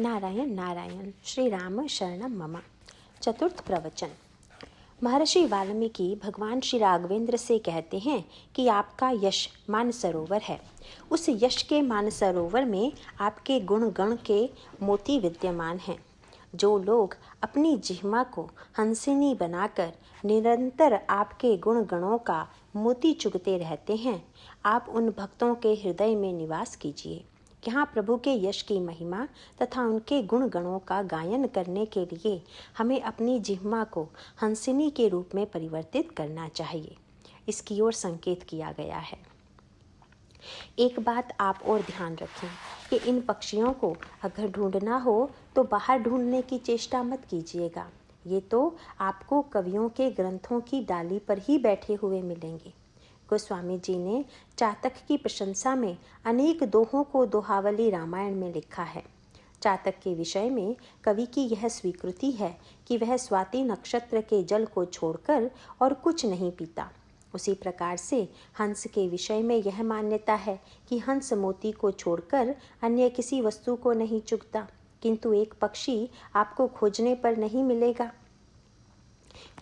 नारायण नारायण श्री राम शरणम मम। चतुर्थ प्रवचन। महर्षि वाल्मीकि भगवान श्री राघवेंद्र से कहते हैं कि आपका यश मानसरोवर है। उस यश के मानसरोवर में आपके गुण गण के मोती विद्यमान हैं। जो लोग अपनी जिह्वा को हंसिनी बनाकर निरंतर आपके गुण गणों का मोती चुगते रहते हैं, आप उन भक्तों के हृदय में निवास कीजिए। यहाँ प्रभु के यश की महिमा तथा उनके गुण गणों का गायन करने के लिए हमें अपनी जिह्वा को हंसिनी के रूप में परिवर्तित करना चाहिए। इसकी ओर संकेत किया गया है। एक बात आप और ध्यान रखें कि इन पक्षियों को अगर ढूंढना हो तो बाहर ढूंढने की चेष्टा मत कीजिएगा। ये तो आपको कवियों के ग्रंथों की डाली पर ही बैठे हुए मिलेंगे। गोस्वामी जी ने चातक की प्रशंसा में अनेक दोहों को दोहावली रामायण में लिखा है। चातक के विषय में कवि की यह स्वीकृति है कि वह स्वाति नक्षत्र के जल को छोड़कर और कुछ नहीं पीता। उसी प्रकार से हंस के विषय में यह मान्यता है कि हंस मोती को छोड़कर अन्य किसी वस्तु को नहीं चुगता, किंतु एक पक्षी आपको खोजने पर नहीं मिलेगा।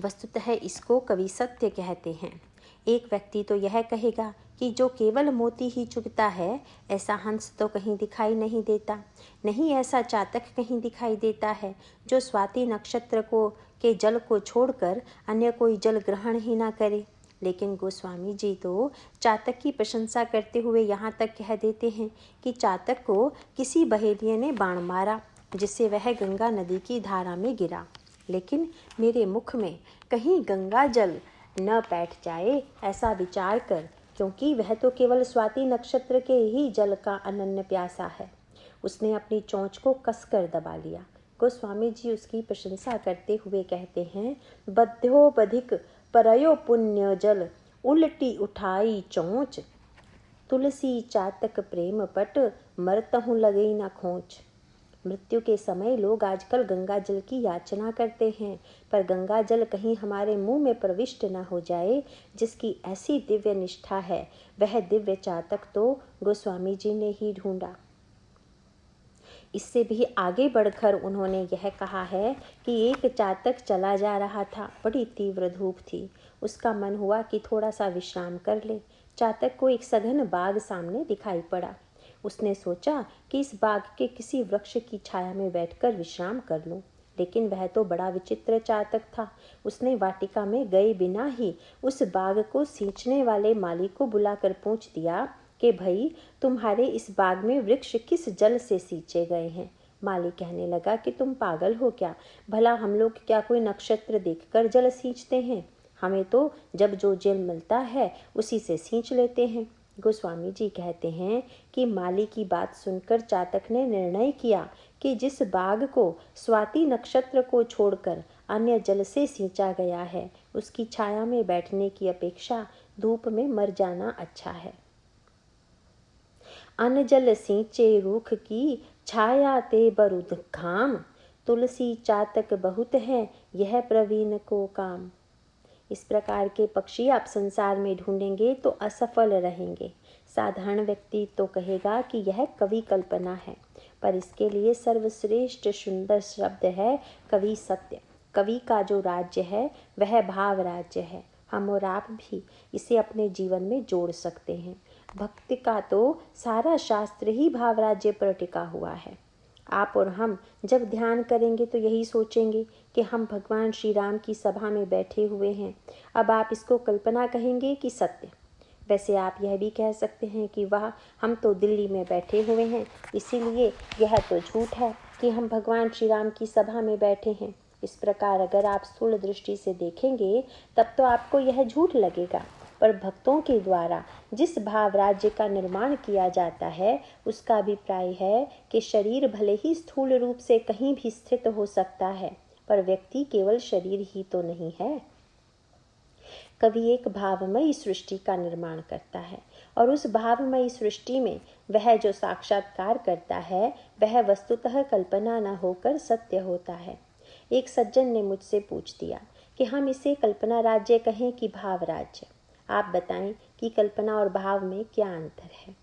वस्तुतः इसको कवि सत्य कहते हैं। एक व्यक्ति तो यह कहेगा कि जो केवल मोती ही चुगता है, ऐसा हंस तो कहीं दिखाई नहीं देता, नहीं ऐसा चातक कहीं दिखाई देता है जो स्वाति नक्षत्र को के जल को छोड़कर अन्य कोई जल ग्रहण ही ना करे। लेकिन गोस्वामी जी तो चातक की प्रशंसा करते हुए यहाँ तक कह देते हैं कि चातक को किसी बहेलिये ने बाण मारा जिससे वह गंगा नदी की धारा में गिरा, लेकिन मेरे मुख में कहीं गंगा जल न बैठ जाए ऐसा विचार कर, क्योंकि वह तो केवल स्वाति नक्षत्र के ही जल का अनन्य प्यासा है। उसने अपनी चोंच को कसकर दबा लिया। गोस्वामी जी उसकी प्रशंसा करते हुए कहते हैं, बध्यो बधिक परयो पुण्य जल उल्टी उठाई चोंच, तुलसी चातक प्रेम पट मरतहु लगे न खोच। मृत्यु के समय लोग आजकल गंगा जल की याचना करते हैं, पर गंगा जल कहीं हमारे मुंह में प्रविष्ट न हो जाए। जिसकी ऐसी दिव्य निष्ठा है, वह दिव्य चातक तो गोस्वामी जी ने ही ढूंढा। इससे भी आगे बढ़कर उन्होंने यह कहा है कि एक चातक चला जा रहा था। बड़ी तीव्र धूप थी। उसका मन हुआ कि थोड़ा सा विश्राम कर ले। चातक को एक सघन बाग सामने दिखाई पड़ा। उसने सोचा कि इस बाग के किसी वृक्ष की छाया में बैठकर विश्राम कर लूं, लेकिन वह तो बड़ा विचित्र चातक था। उसने वाटिका में गए बिना ही उस बाग को सींचने वाले माली को बुलाकर पूछ दिया कि भाई, तुम्हारे इस बाग में वृक्ष किस जल से सींचे गए हैं? माली कहने लगा कि तुम पागल हो क्या? भला हम लोग क्या कोई नक्षत्र देखकर जल सींचते हैं? हमें तो जब जो जल मिलता है उसी से सींच लेते हैं। गोस्वामी जी कहते हैं कि माली की बात सुनकर चातक ने निर्णय किया कि जिस बाग को स्वाति नक्षत्र को छोड़कर अन्य जल से सींचा गया है, उसकी छाया में बैठने की अपेक्षा धूप में मर जाना अच्छा है। अन जल सींचे रूख की छाया ते बरुद घाम, तुलसी चातक बहुत है यह प्रवीण को काम। इस प्रकार के पक्षी आप संसार में ढूंढेंगे तो असफल रहेंगे। साधारण व्यक्ति तो कहेगा कि यह कवि कल्पना है, पर इसके लिए सर्वश्रेष्ठ सुंदर शब्द है कवि सत्य। कवि का जो राज्य है वह भाव राज्य है। हम और आप भी इसे अपने जीवन में जोड़ सकते हैं। भक्ति का तो सारा शास्त्र ही भाव राज्य पर टिका हुआ है। आप और हम जब ध्यान करेंगे तो यही सोचेंगे कि हम भगवान श्री राम की सभा में बैठे हुए हैं। अब आप इसको कल्पना कहेंगे कि सत्य? वैसे आप यह भी कह सकते हैं कि वाह, हम तो दिल्ली में बैठे हुए हैं, इसीलिए यह तो झूठ है कि हम भगवान श्री राम की सभा में बैठे हैं। इस प्रकार अगर आप स्थूल दृष्टि से देखेंगे तब तो आपको यह झूठ लगेगा, पर भक्तों के द्वारा जिस भाव राज्य का निर्माण किया जाता है उसका अभिप्राय है कि शरीर भले ही स्थूल रूप से कहीं भी स्थित हो सकता है, पर व्यक्ति केवल शरीर ही तो नहीं है। कवि एक भावमयी सृष्टि का निर्माण करता है और उस भावमयी सृष्टि में वह जो साक्षात्कार करता है वह वस्तुतः कल्पना न होकर सत्य होता है। एक सज्जन ने मुझसे पूछ दिया कि हम इसे कल्पना राज्य कहें कि भाव राज्य। आप बताएं कि कल्पना और भाव में क्या अंतर है।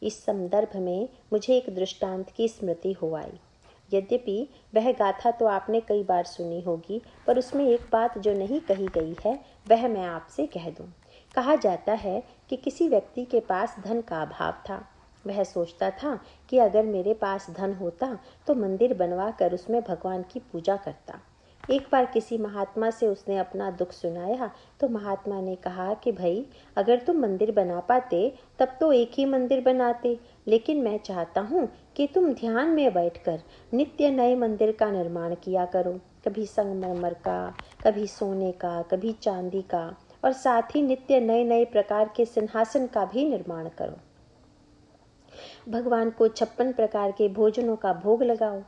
इस संदर्भ में मुझे एक दृष्टांत की स्मृति हो आई। यद्यपि वह गाथा तो आपने कई बार सुनी होगी, पर उसमें एक बात जो नहीं कही गई है वह मैं आपसे कह दूं। कहा जाता है कि किसी व्यक्ति के पास धन का अभाव था। वह सोचता था कि अगर मेरे पास धन होता तो मंदिर बनवा कर उसमें भगवान की पूजा करता। एक बार किसी महात्मा से उसने अपना दुख सुनाया तो महात्मा ने कहा कि भाई, अगर तुम मंदिर बना पाते तब तो एक ही मंदिर बनाते, लेकिन मैं चाहता हूँ कि तुम ध्यान में बैठकर नित्य नए मंदिर का निर्माण किया करो, कभी संगमरमर का, कभी सोने का, कभी चांदी का, और साथ ही नित्य नए नए प्रकार के सिंहासन का भी निर्माण करो। भगवान को 56 प्रकार के भोजनों का भोग लगाओ।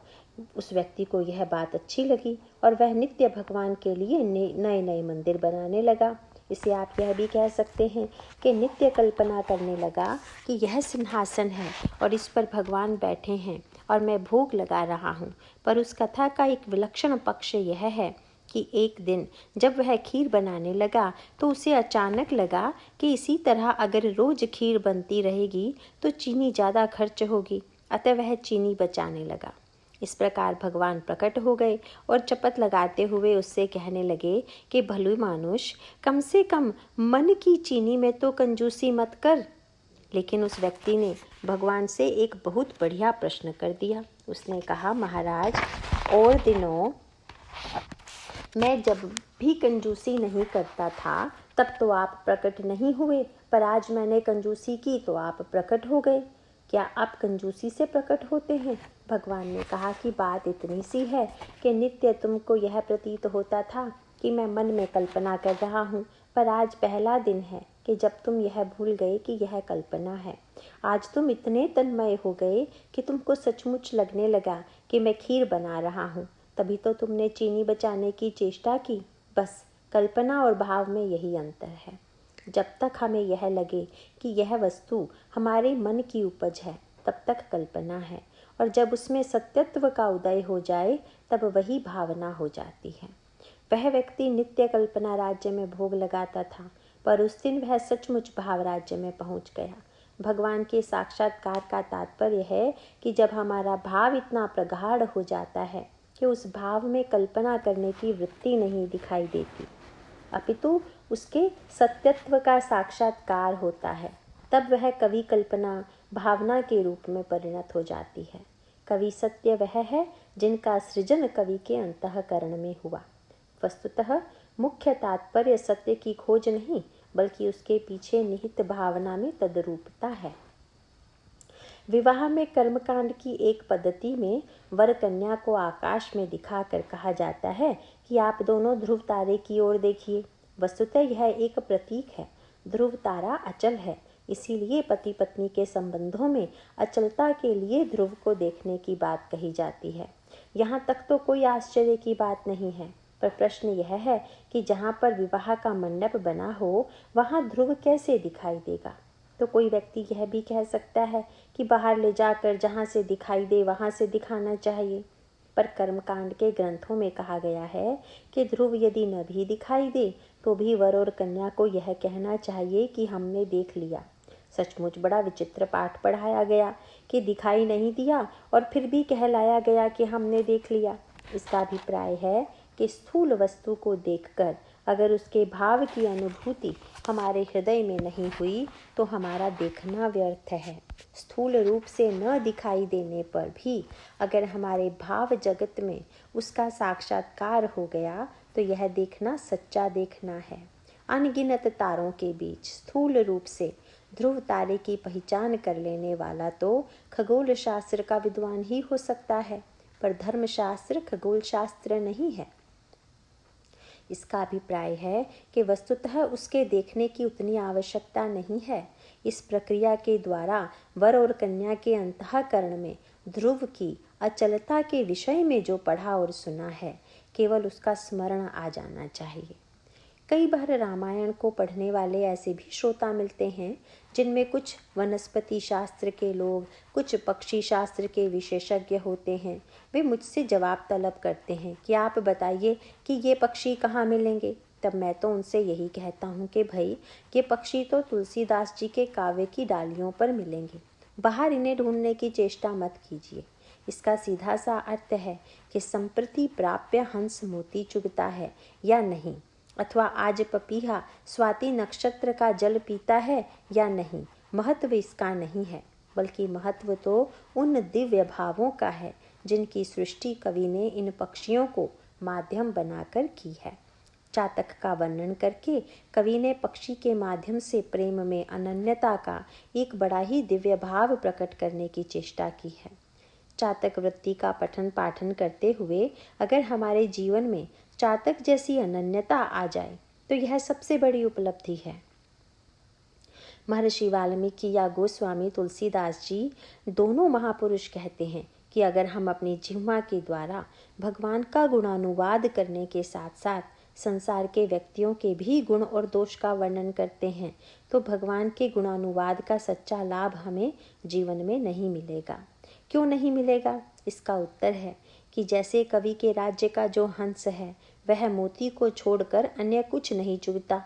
उस व्यक्ति को यह बात अच्छी लगी और वह नित्य भगवान के लिए नए नए मंदिर बनाने लगा। इसे आप यह भी कह सकते हैं कि नित्य कल्पना करने लगा कि यह सिंहासन है और इस पर भगवान बैठे हैं और मैं भोग लगा रहा हूँ। पर उस कथा का एक विलक्षण पक्ष यह है कि एक दिन जब वह खीर बनाने लगा तो उसे अचानक लगा कि इसी तरह अगर रोज खीर बनती रहेगी तो चीनी ज़्यादा खर्च होगी, अतः वह चीनी बचाने लगा। इस प्रकार भगवान प्रकट हो गए और शपथ लगाते हुए उससे कहने लगे कि भलू मानुष, कम से कम मन की चीनी में तो कंजूसी मत कर। लेकिन उस व्यक्ति ने भगवान से एक बहुत बढ़िया प्रश्न कर दिया। उसने कहा, महाराज, और दिनों मैं जब भी कंजूसी नहीं करता था तब तो आप प्रकट नहीं हुए, पर आज मैंने कंजूसी की तो आप प्रकट हो गए। क्या आप कंजूसी से प्रकट होते हैं? भगवान ने कहा कि बात इतनी सी है कि नित्य तुमको यह प्रतीत होता था कि मैं मन में कल्पना कर रहा हूँ, पर आज पहला दिन है कि जब तुम यह भूल गए कि यह कल्पना है। आज तुम इतने तन्मय हो गए कि तुमको सचमुच लगने लगा कि मैं खीर बना रहा हूँ, तभी तो तुमने चीनी बचाने की चेष्टा की। बस कल्पना और भाव में यही अंतर है। जब तक हमें यह लगे कि यह वस्तु हमारे मन की उपज है तब तक कल्पना है, और जब उसमें सत्यत्व का उदय हो जाए तब वही भावना हो जाती है। वह व्यक्ति नित्य कल्पना राज्य में भोग लगाता था, पर उस दिन वह सचमुच भाव राज्य में पहुंच गया। भगवान के साक्षात्कार का तात्पर्य है कि जब हमारा भाव इतना प्रगाढ़ हो जाता है कि उस भाव में कल्पना करने की वृत्ति नहीं दिखाई देती, अपितु उसके सत्यत्व का साक्षात्कार होता है, तब वह कवि कल्पना भावना के रूप में परिणत हो जाती है। कवि सत्य वह है जिनका सृजन कवि के अंतःकरण में हुआ। वस्तुतः मुख्य तात्पर्य सत्य की खोज नहीं, बल्कि उसके पीछे निहित भावना में तद्रूपता है। विवाह में कर्मकांड की एक पद्धति में वर कन्या को आकाश में दिखाकर कहा जाता है कि आप दोनों ध्रुव तारे की ओर देखिए। वस्तुतः यह एक प्रतीक है। ध्रुव तारा अचल है, इसीलिए पति पत्नी के संबंधों में अचलता के लिए ध्रुव को देखने की बात कही जाती है। यहाँ तक तो कोई आश्चर्य की बात नहीं है, पर प्रश्न यह है कि जहाँ पर विवाह का मंडप बना हो वहाँ ध्रुव कैसे दिखाई देगा। तो कोई व्यक्ति यह भी कह सकता है कि बाहर ले जाकर जहाँ से दिखाई दे वहाँ से दिखाना चाहिए, पर कर्मकांड के ग्रंथों में कहा गया है कि ध्रुव यदि न भी दिखाई दे तो भी वर और कन्या को यह कहना चाहिए कि हमने देख लिया। सचमुच बड़ा विचित्र पाठ पढ़ाया गया कि दिखाई नहीं दिया और फिर भी कहलाया गया कि हमने देख लिया। इसका अभिप्राय है कि स्थूल वस्तु को देखकर अगर उसके भाव की अनुभूति हमारे हृदय में नहीं हुई तो हमारा देखना व्यर्थ है। स्थूल रूप से न दिखाई देने पर भी अगर हमारे भाव जगत में उसका साक्षात्कार हो गया तो यह देखना सच्चा देखना है। अनगिनत तारों के बीच स्थूल रूप से ध्रुव तारे की पहचान कर लेने वाला तो खगोल शास्त्र का विद्वान ही हो सकता है, पर धर्मशास्त्र खगोल शास्त्र नहीं है। इसका अभिप्राय है कि वस्तुतः उसके देखने की उतनी आवश्यकता नहीं है। इस प्रक्रिया के द्वारा वर और कन्या के अंतःकरण में ध्रुव की अचलता के विषय में जो पढ़ा और सुना है, केवल उसका स्मरण आ जाना चाहिए। कई बार रामायण को पढ़ने वाले ऐसे भी श्रोता मिलते हैं जिनमें कुछ वनस्पति शास्त्र के लोग, कुछ पक्षी शास्त्र के विशेषज्ञ होते हैं। वे मुझसे जवाब तलब करते हैं कि आप बताइए कि ये पक्षी कहाँ मिलेंगे। तब मैं तो उनसे यही कहता हूँ कि भाई, ये पक्षी तो तुलसीदास जी के काव्य की डालियों पर मिलेंगे, बाहर इन्हें ढूंढने की चेष्टा मत कीजिए। इसका सीधा सा अर्थ है कि संप्रति प्राप्य हंस मोती चुगता है या नहीं, अथवा आज पपीहा स्वाति नक्षत्र का जल पीता है या नहीं। महत्व इसका नहीं है, बल्कि महत्व तो उन दिव्य भावों का है जिनकी सृष्टि कवि ने इन पक्षियों को माध्यम बनाकर की है। चातक का वर्णन करके कवि ने पक्षी के माध्यम से प्रेम में अनन्यता का एक बड़ा ही दिव्य भाव प्रकट करने की चेष्टा की है। चातक वृत्ति का पठन पाठन करते हुए अगर हमारे जीवन में चातक जैसी अनन्यता आ जाए तो यह सबसे बड़ी उपलब्धि है। महर्षि वाल्मीकि या गोस्वामी तुलसीदास जी दोनों महापुरुष कहते हैं कि अगर हम अपनी जिह्वा के द्वारा भगवान का गुणानुवाद करने के साथ साथ संसार के व्यक्तियों के भी गुण और दोष का वर्णन करते हैं तो भगवान के गुणानुवाद का सच्चा लाभ हमें जीवन में नहीं मिलेगा। क्यों नहीं मिलेगा? इसका उत्तर है कि जैसे कवि के राज्य का जो हंस है वह मोती को छोड़कर अन्य कुछ नहीं चुगता,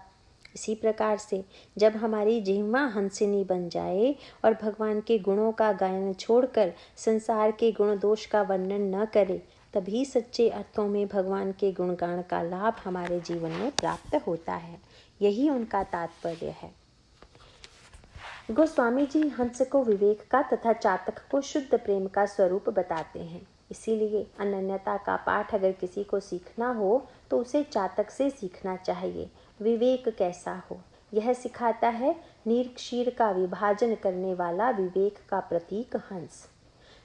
इसी प्रकार से जब हमारी जिह्वा हंसिनी बन जाए और भगवान के गुणों का गायन छोड़कर संसार के गुण दोष का वर्णन न करे, तभी सच्चे अर्थों में भगवान के गुणगान का लाभ हमारे जीवन में प्राप्त होता है। यही उनका तात्पर्य है। गोस्वामी जी हंस को विवेक का तथा चातक को शुद्ध प्रेम का स्वरूप बताते हैं। इसीलिए अनन्यता का पाठ अगर किसी को सीखना हो तो उसे चातक से सीखना चाहिए। विवेक कैसा हो यह सिखाता है नीर क्षीर का विभाजन करने वाला विवेक का प्रतीक हंस।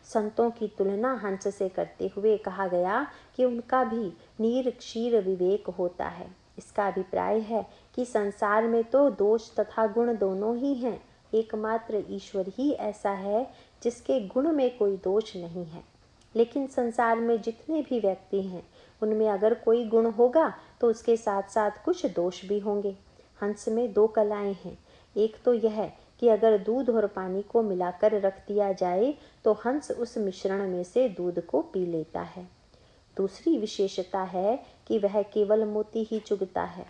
संतों की तुलना हंस से करते हुए कहा गया कि उनका भी नीर क्षीर विवेक होता है। इसका अभिप्राय है कि संसार में तो दोष तथा गुण दोनों ही हैं, एकमात्र ईश्वर ही ऐसा है जिसके गुण में कोई दोष नहीं है। लेकिन संसार में जितने भी व्यक्ति हैं उनमें अगर कोई गुण होगा तो उसके साथ साथ कुछ दोष भी होंगे। हंस में दो कलाएं हैं। एक तो यह कि अगर दूध और पानी को मिलाकर रख दिया जाए तो हंस उस मिश्रण में से दूध को पी लेता है। दूसरी विशेषता है कि वह केवल मोती ही चुगता है।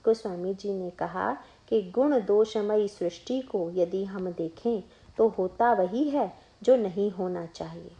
गोस्वामी जी ने कहा कि गुण दोषमयी सृष्टि को यदि हम देखें तो होता वही है जो नहीं होना चाहिए।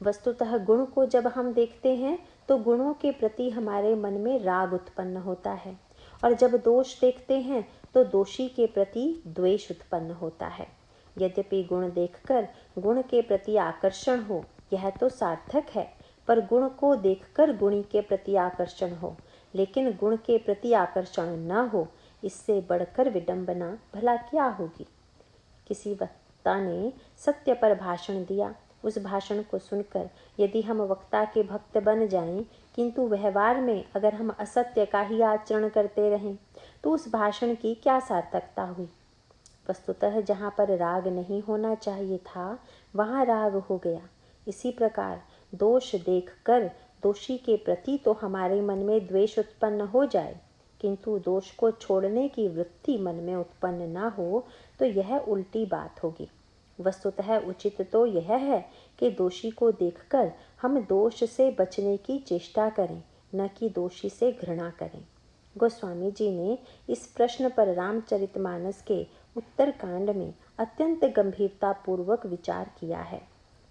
वस्तुतः गुण को जब हम देखते हैं तो गुणों के प्रति हमारे मन में राग उत्पन्न होता है, और जब दोष देखते हैं तो दोषी के प्रति द्वेष उत्पन्न होता है। यद्यपि गुण देखकर गुण के प्रति आकर्षण हो यह तो सार्थक है, पर गुण को देखकर गुणी के प्रति आकर्षण हो लेकिन गुण के प्रति आकर्षण न हो, इससे बढ़कर विडंबना भला क्या होगी। किसी वक्ता ने सत्य पर भाषण दिया। उस भाषण को सुनकर यदि हम वक्ता के भक्त बन जाएं, किंतु व्यवहार में अगर हम असत्य का ही आचरण करते रहें तो उस भाषण की क्या सार्थकता हुई। वस्तुतः जहाँ पर राग नहीं होना चाहिए था वहाँ राग हो गया। इसी प्रकार दोष देखकर दोषी के प्रति तो हमारे मन में द्वेष उत्पन्न हो जाए, किंतु दोष को छोड़ने की वृत्ति मन में उत्पन्न ना हो तो यह उल्टी बात होगी। वस्तुतः उचित तो यह है कि दोषी को देखकर हम दोष से बचने की चेष्टा करें, न कि दोषी से घृणा करें। गोस्वामी जी ने इस प्रश्न पर रामचरितमानस के उत्तरकांड में अत्यंत गंभीरता पूर्वक विचार किया है।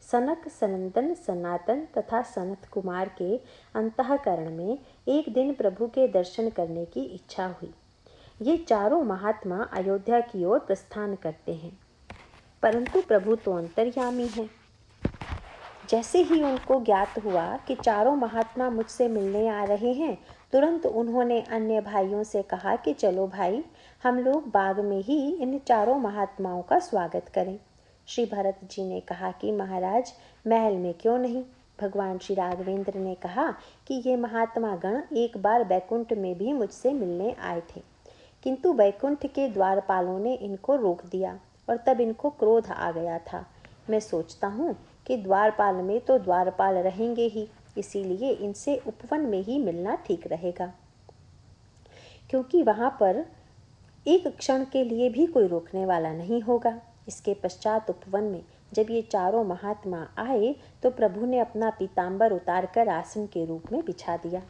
सनक, सनंदन, सनातन तथा सनत कुमार के अंतःकरण में एक दिन प्रभु के दर्शन करने की इच्छा हुई। ये चारों महात्मा अयोध्या की ओर प्रस्थान करते हैं, परंतु प्रभु तो अंतर्यामी हैं। जैसे ही उनको ज्ञात हुआ कि चारों महात्मा मुझसे मिलने आ रहे हैं, तुरंत उन्होंने अन्य भाइयों से कहा कि चलो भाई, हम लोग बाग में ही इन चारों महात्माओं का स्वागत करें। श्री भरत जी ने कहा कि महाराज, महल में क्यों नहीं। भगवान श्री राघवेंद्र ने कहा कि ये महात्मा गण एक बार बैकुंठ में भी मुझसे मिलने आए थे, किंतु बैकुंठ के द्वारपालों ने इनको रोक दिया और तब इनको क्रोध आ गया था। मैं सोचता हूँ कि द्वारपाल में तो द्वारपाल रहेंगे ही, इसीलिए इनसे उपवन में ही मिलना ठीक रहेगा, क्योंकि वहाँ पर एक क्षण के लिए भी कोई रोकने वाला नहीं होगा। इसके पश्चात उपवन में जब ये चारों महात्मा आए तो प्रभु ने अपना पीताम्बर उतारकर आसन के रूप में बिछा दिया।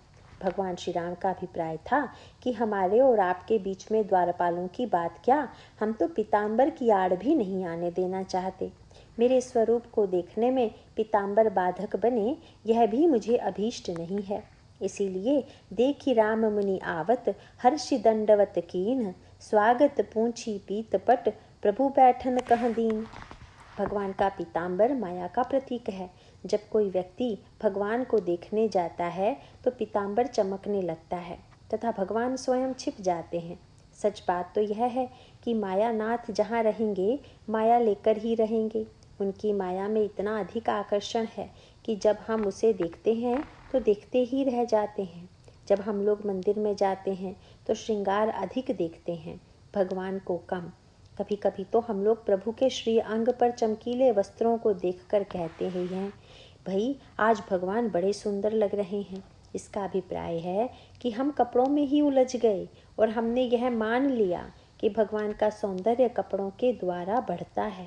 भगवान श्री राम का अभिप्राय था कि हमारे और आपके बीच में द्वारपालों की बात क्या, हम तो पीताम्बर की आड़ भी नहीं आने देना चाहते। मेरे स्वरूप को देखने में पीताम्बर बाधक बने, यह भी मुझे अभीष्ट नहीं है। इसीलिए देखी राम मुनि आवत, हर्षि दंडवत कीन, स्वागत पूंछी पीतपट, प्रभु बैठन कह दीन। भगवान का पीताम्बर माया का प्रतीक है। जब कोई व्यक्ति भगवान को देखने जाता है तो पीताम्बर चमकने लगता है तथा भगवान स्वयं छिप जाते हैं। सच बात तो यह है कि मायानाथ जहाँ रहेंगे माया लेकर ही रहेंगे। उनकी माया में इतना अधिक आकर्षण है कि जब हम उसे देखते हैं तो देखते ही रह जाते हैं। जब हम लोग मंदिर में जाते हैं तो श्रृंगार अधिक देखते हैं, भगवान को कम। कभी कभी तो हम लोग प्रभु के श्री अंग पर चमकीले वस्त्रों को देखकर कहते हैं, भाई आज भगवान बड़े सुंदर लग रहे हैं। इसका अभिप्राय है कि हम कपड़ों में ही उलझ गए और हमने यह मान लिया कि भगवान का सौंदर्य कपड़ों के द्वारा बढ़ता है।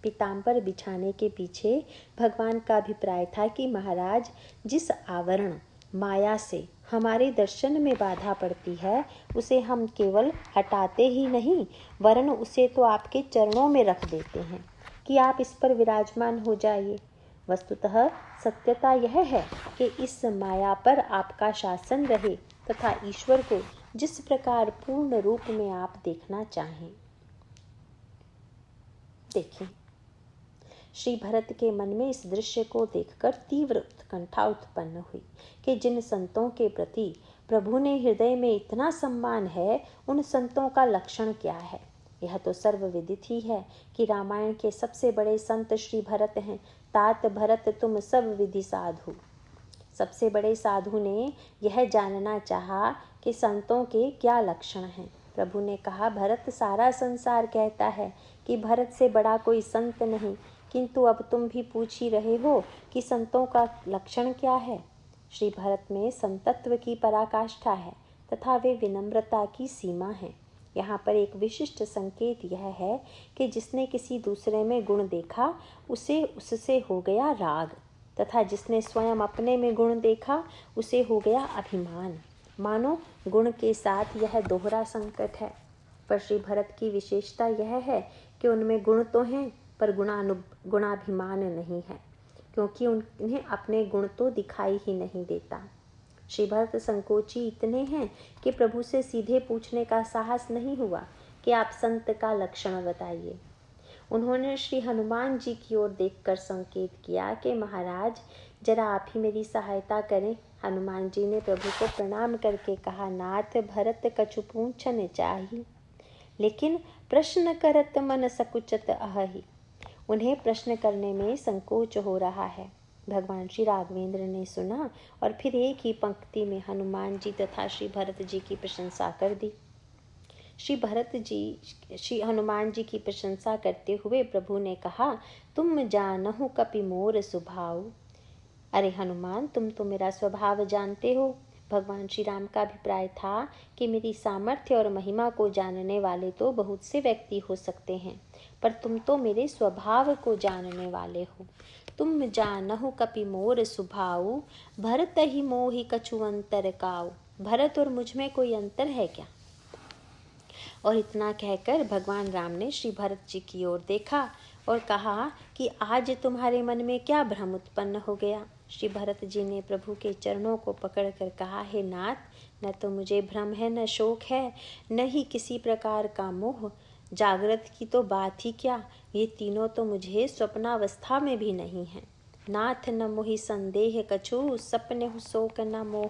पीताम्बर बिछाने के पीछे भगवान का अभिप्राय था कि महाराज, जिस आवरण माया से हमारे दर्शन में बाधा पड़ती है उसे हम केवल हटाते ही नहीं वरन उसे तो आपके चरणों में रख देते हैं कि आप इस पर विराजमान हो जाइए। वस्तुतः सत्यता यह है कि इस माया पर आपका शासन रहे तथा ईश्वर को जिस प्रकार पूर्ण रूप में आप देखना चाहें। देखें, श्री भरत के मन में इस दृश्य को देखकर तीव्र उत्कंठा उत्पन्न हुई कि जिन संतों के प्रति प्रभु ने हृदय में इतना सम्मान है, उन संतों का लक्षण क्या है। यह तो सर्वविदित ही है कि रामायण के सबसे बड़े संत श्री भरत हैं। तात भरत तुम सब विधि साधु। सबसे बड़े साधु ने यह जानना चाहा कि संतों के क्या लक्षण हैं। प्रभु ने कहा, भरत, सारा संसार कहता है कि भरत से बड़ा कोई संत नहीं, किंतु अब तुम भी पूछ ही रहे हो कि संतों का लक्षण क्या है। श्री भरत में संतत्व की पराकाष्ठा है तथा वे विनम्रता की सीमा है। यहाँ पर एक विशिष्ट संकेत यह है कि जिसने किसी दूसरे में गुण देखा उसे उससे हो गया राग तथा जिसने स्वयं अपने में गुण देखा उसे हो गया अभिमान। मानो गुण के साथ यह दोहरा संकट है। पर श्री भरत की विशेषता यह है कि उनमें गुण तो हैं पर गुणाभिमान नहीं है, क्योंकि उन्हें अपने गुण तो दिखाई ही नहीं देता। श्री भरत संकोची इतने हैं कि प्रभु से सीधे पूछने का साहस नहीं हुआ कि आप संत का लक्षण बताइए। उन्होंने श्री हनुमान जी की ओर देखकर संकेत किया कि महाराज, जरा आप ही मेरी सहायता करें। हनुमान जी ने प्रभु को प्रणाम करके कहा, नाथ, भरत कछु पूछन चाही, लेकिन प्रश्न करत मन सकुचत अहि। उन्हें प्रश्न करने में संकोच हो रहा है। भगवान श्री राघवेंद्र ने सुना और फिर एक ही पंक्ति में हनुमान जी तथा श्री भरत जी की प्रशंसा कर दी। श्री हनुमान जी की प्रशंसा करते हुए प्रभु ने कहा, तुम जानहु कपि मोर स्वभाव। अरे हनुमान, तुम तो मेरा स्वभाव जानते हो। भगवान श्री राम का अभिप्राय था कि मेरी सामर्थ्य और महिमा को जानने वाले तो बहुत से व्यक्ति हो सकते हैं, पर तुम तो मेरे स्वभाव को जानने वाले हो। तुम जानहु कपि मोर स्वभाव, भरत ही मोहि कछु अंतर काऊ। भरत और मुझ में कोई अंतर है क्या। और इतना कहकर भगवान राम ने श्री भरत जी की ओर देखा और कहा कि आज तुम्हारे मन में क्या भ्रम उत्पन्न हो गया। श्री भरत जी ने प्रभु के चरणों को पकड़कर कहा, हे नाथ, न तो मुझे भ्रम है, न शोक है, न ही किसी प्रकार का मोह। जागृत की तो बात ही क्या, ये तीनों तो मुझे स्वप्नावस्था में भी नहीं है। नाथ, न मोहि संदेह कछु, सपने शोक न मोह।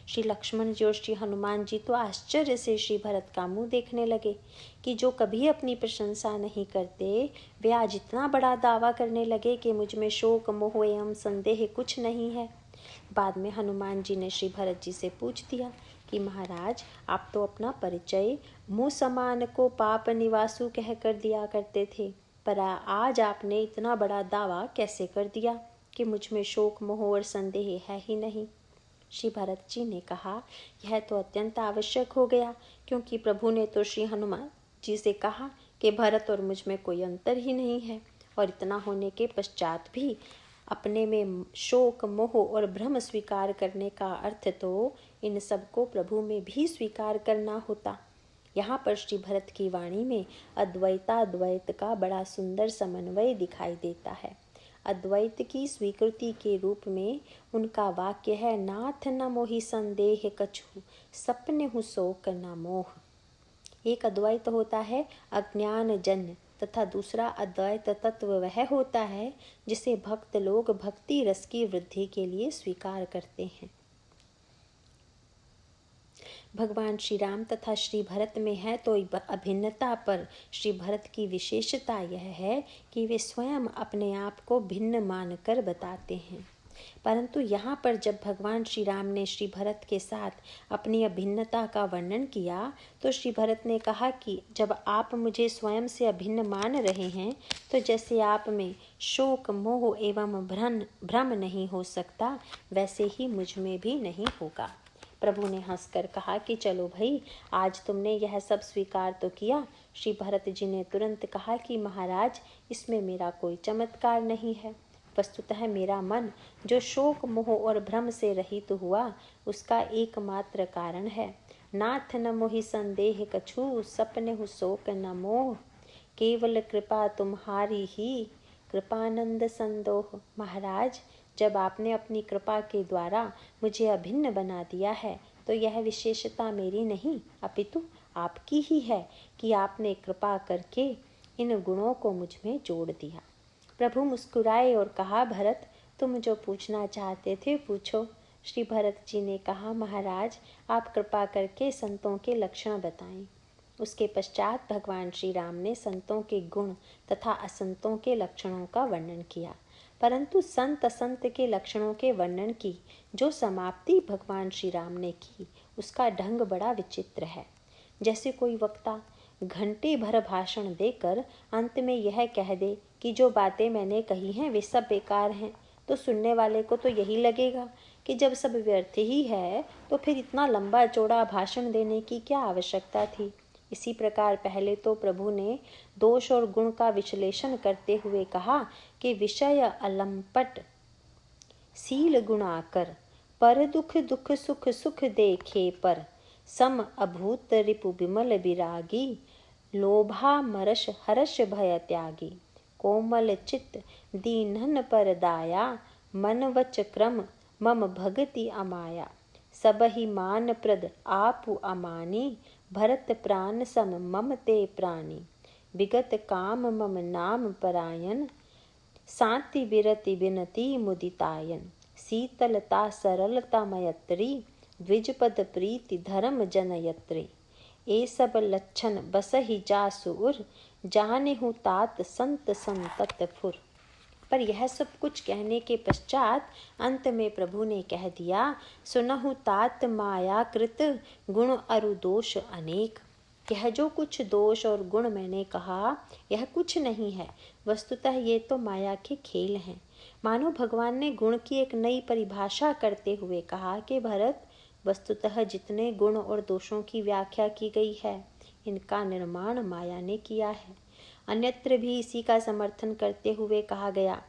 श्री लक्ष्मण जी और श्री हनुमान जी तो आश्चर्य से श्री भरत का मुंह देखने लगे कि जो कभी अपनी प्रशंसा नहीं करते वे आज इतना बड़ा दावा करने लगे कि मुझ में शोक, मोह एवं संदेह कुछ नहीं है। बाद में हनुमान जी ने श्री भरत जी से पूछ दिया कि महाराज, आप तो अपना परिचय मुँह समान को पाप निवासु कह कर दिया करते थे, पर आज आपने इतना बड़ा दावा कैसे कर दिया कि मुझ में शोक, मोह और संदेह है ही नहीं। श्री भरत जी ने कहा, यह तो अत्यंत आवश्यक हो गया, क्योंकि प्रभु ने तो श्री हनुमान जी से कहा कि भरत और मुझ में कोई अंतर ही नहीं है, और इतना होने के पश्चात भी अपने में शोक, मोह और भ्रम स्वीकार करने का अर्थ तो इन सबको प्रभु में भी स्वीकार करना होता। यहाँ पर श्री भरत की वाणी में अद्वैताद्वैत का बड़ा सुंदर समन्वय दिखाई देता है। अद्वैत की स्वीकृति के रूप में उनका वाक्य है, नाथ न मोहि संदेह कछु, सपने हूँ शोक न मोह। एक अद्वैत होता है अज्ञान जन्य, तथा दूसरा अद्वैत तत्व वह होता है जिसे भक्त लोग भक्ति रस की वृद्धि के लिए स्वीकार करते हैं। भगवान श्री राम तथा श्री भरत में है तो अभिन्नता, पर श्री भरत की विशेषता यह है कि वे स्वयं अपने आप को भिन्न मानकर बताते हैं। परंतु यहाँ पर जब भगवान श्री राम ने श्री भरत के साथ अपनी अभिन्नता का वर्णन किया तो श्री भरत ने कहा कि जब आप मुझे स्वयं से अभिन्न मान रहे हैं तो जैसे आप में शोक मोह एवं भ्रम नहीं हो सकता, वैसे ही मुझ में भी नहीं होगा। प्रभु ने हंसकर कहा कि चलो भाई, आज तुमने यह सब स्वीकार तो किया। श्री भरत जी ने तुरंत कहा कि महाराज, इसमें मेरा कोई चमत्कार नहीं है। वस्तुतः मेरा मन जो शोक मोह और भ्रम से रहित हुआ, उसका एकमात्र कारण है, नाथ न मोहि संदेह कछु, सपने हु शोक न मोह, केवल कृपा तुम्हारी ही, कृपानंद संदोह। महाराज, जब आपने अपनी कृपा के द्वारा मुझे अभिन्न बना दिया है तो यह विशेषता मेरी नहीं अपितु आपकी ही है कि आपने कृपा करके इन गुणों को मुझ में जोड़ दिया। प्रभु मुस्कुराए और कहा, भरत, तुम जो पूछना चाहते थे पूछो। श्री भरत जी ने कहा, महाराज, आप कृपा करके संतों के लक्षण बताएं। उसके पश्चात भगवान श्री राम ने संतों के गुण तथा असंतों के लक्षणों का वर्णन किया। परंतु संत असंत के लक्षणों के वर्णन की जो समाप्ति भगवान श्री राम ने की, उसका ढंग बड़ा विचित्र है। जैसे कोई वक्ता घंटे भर भाषण देकर अंत में यह कह दे कि जो बातें मैंने कही हैं वे सब बेकार हैं, तो सुनने वाले को तो यही लगेगा कि जब सब व्यर्थ ही है तो फिर इतना लंबा चौड़ा भाषण देने की क्या आवश्यकता थी। इसी प्रकार पहले तो प्रभु ने दोष और गुण का विश्लेषण करते हुए कहा कि विषय अलंपट सील गुणाकर, पर दुख दुख सुख सुख देखे पर, सम अभूत रिपु विमल विरागी, लोभा मरश हर्ष भय त्यागी, कोमल चित्त दीनन पर दाया, मन वच क्रम मम भगति अमाया, सबहि मान प्रद आपु अमानी, भरत प्राण सम मम ते प्राणी, विगत काम मम नाम परायण, शांति विरति विनति मुदितायन, शीतलता सरलता मयत्री, द्विजपद प्रीति धर्म जनयत्री, ए सब लक्षण बसहि जासुर, जाने हूँ तात संत संतत फुर। पर यह सब कुछ कहने के पश्चात अंत में प्रभु ने कह दिया, सुनहु तात माया कृत गुण अरु दोष अनेक। यह जो कुछ दोष और गुण मैंने कहा यह कुछ नहीं है, वस्तुतः ये तो माया के खेल हैं। मानो भगवान ने गुण की एक नई परिभाषा करते हुए कहा कि भरत, वस्तुतः जितने गुण और दोषों की व्याख्या की गई है इनका निर्माण माया ने किया है। अन्यत्र भी इसी का समर्थन करते हुए कहा गया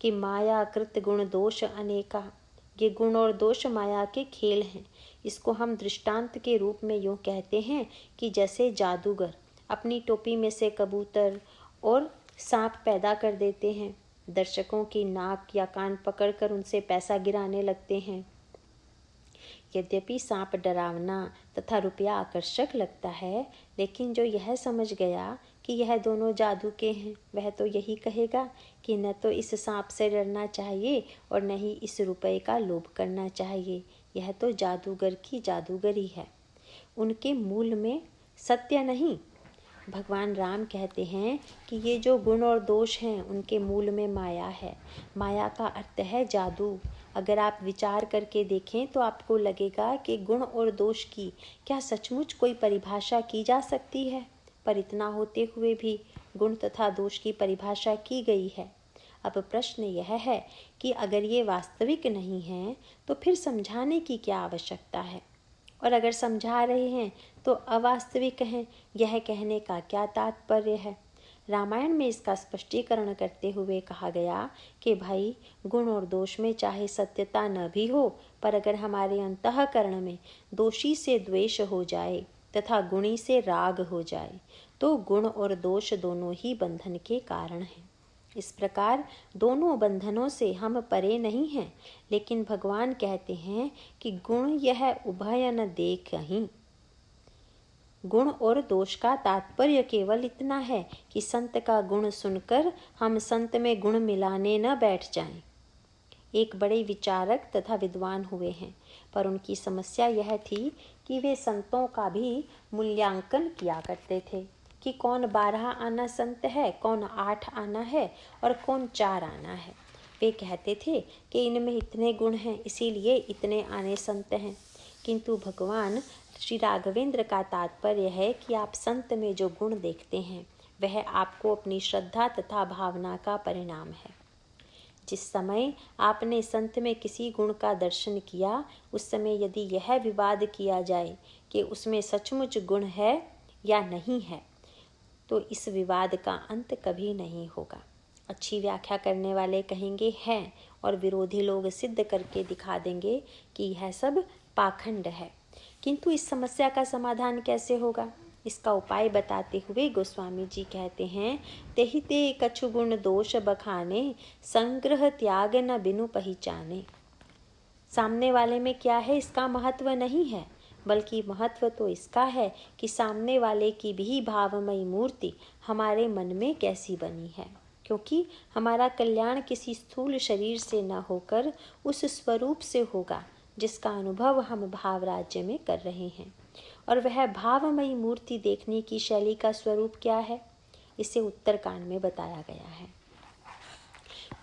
कि माया कृत गुण दोष अनेका। ये गुण और दोष माया के खेल हैं। इसको हम दृष्टांत के रूप में यूँ कहते हैं कि जैसे जादूगर अपनी टोपी में से कबूतर और सांप पैदा कर देते हैं, दर्शकों की नाक या कान पकड़कर उनसे पैसा गिराने लगते हैं। यद्यपि सांप डरावना तथा रुपया आकर्षक लगता है, लेकिन जो यह समझ गया कि यह दोनों जादू के हैं, वह तो यही कहेगा कि न तो इस सांप से डरना चाहिए और न ही इस रुपये का लोभ करना चाहिए। यह तो जादूगर की जादूगरी है, उनके मूल में सत्य नहीं। भगवान राम कहते हैं कि ये जो गुण और दोष हैं उनके मूल में माया है। माया का अर्थ है जादू। अगर आप विचार करके देखें तो आपको लगेगा कि गुण और दोष की क्या सचमुच कोई परिभाषा की जा सकती है, पर इतना होते हुए भी गुण तथा दोष की परिभाषा की गई है। अब प्रश्न यह है कि अगर ये वास्तविक नहीं है तो फिर समझाने की क्या आवश्यकता है, और अगर समझा रहे हैं तो अवास्तविक हैं, यह कहने का क्या तात्पर्य है। रामायण में इसका स्पष्टीकरण करते हुए कहा गया कि भाई, गुण और दोष में चाहे सत्यता न भी हो, पर अगर हमारे अंतःकरण में दोषी से द्वेष हो जाए तथा गुणी से राग हो जाए तो गुण और दोष दोनों ही बंधन के कारण हैं। इस प्रकार दोनों बंधनों से हम परे नहीं हैं, लेकिन भगवान कहते हैं कि गुण यह उभय न देखहीं। गुण और दोष का तात्पर्य केवल इतना है कि संत का गुण सुनकर हम संत में गुण मिलाने न बैठ जाएं। एक बड़े विचारक तथा विद्वान हुए हैं, पर उनकी समस्या यह थी कि वे संतों का भी मूल्यांकन किया करते थे कि कौन 12 आना संत है, कौन 8 आना है और कौन 4 आना है। वे कहते थे कि इनमें इतने गुण हैं, इसीलिए इतने आने संत हैं। किंतु भगवान श्री राघवेंद्र का तात्पर्य है कि आप संत में जो गुण देखते हैं वह आपको अपनी श्रद्धा तथा भावना का परिणाम है। जिस समय आपने संत में किसी गुण का दर्शन किया, उस समय यदि यह विवाद किया जाए कि उसमें सचमुच गुण है या नहीं है, तो इस विवाद का अंत कभी नहीं होगा। अच्छी व्याख्या करने वाले कहेंगे है, और विरोधी लोग सिद्ध करके दिखा देंगे कि यह सब पाखंड है। किंतु इस समस्या का समाधान कैसे होगा? इसका उपाय बताते हुए गोस्वामी जी कहते हैं, तेहि ते कछु गुण दोष बखाने, संग्रह त्याग न बिनु पहचाने। सामने वाले में क्या है इसका महत्व नहीं है, बल्कि महत्व तो इसका है कि सामने वाले की भी भावमयी मूर्ति हमारे मन में कैसी बनी है। क्योंकि हमारा कल्याण किसी स्थूल शरीर से न होकर उस स्वरूप से होगा जिसका अनुभव हम भाव राज्य में कर रहे हैं। और वह भावमयी मूर्ति देखने की शैली का स्वरूप क्या है, इसे उत्तरकांड में बताया गया है।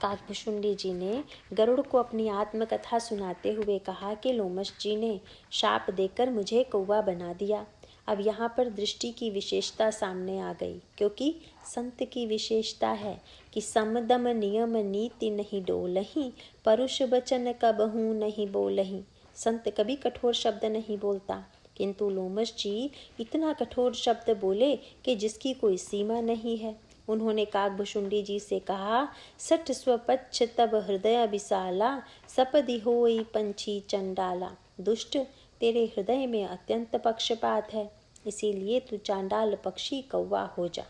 काकभुशुंडी जी ने गरुड़ को अपनी आत्मकथा सुनाते हुए कहा कि लोमश जी ने शाप देकर मुझे कौवा बना दिया। अब यहाँ पर दृष्टि की विशेषता सामने आ गई, क्योंकि संत की विशेषता है कि समदम नियम नीति नहीं डोलहीं, परुष वचन कबहू नहीं बोलहीं। संत कभी कठोर शब्द नहीं बोलता, किंतु लोमश जी इतना कठोर शब्द बोले कि जिसकी कोई सीमा नहीं है। उन्होंने काकभुशुंडी जी से कहा, सठ स्वपच्छ तब हृदय विशाला, सपदि होई पंछी चंडाला। दुष्ट, तेरे हृदय में अत्यंत पक्षपात है, इसीलिए तू चांडाल पक्षी कौवा हो जा।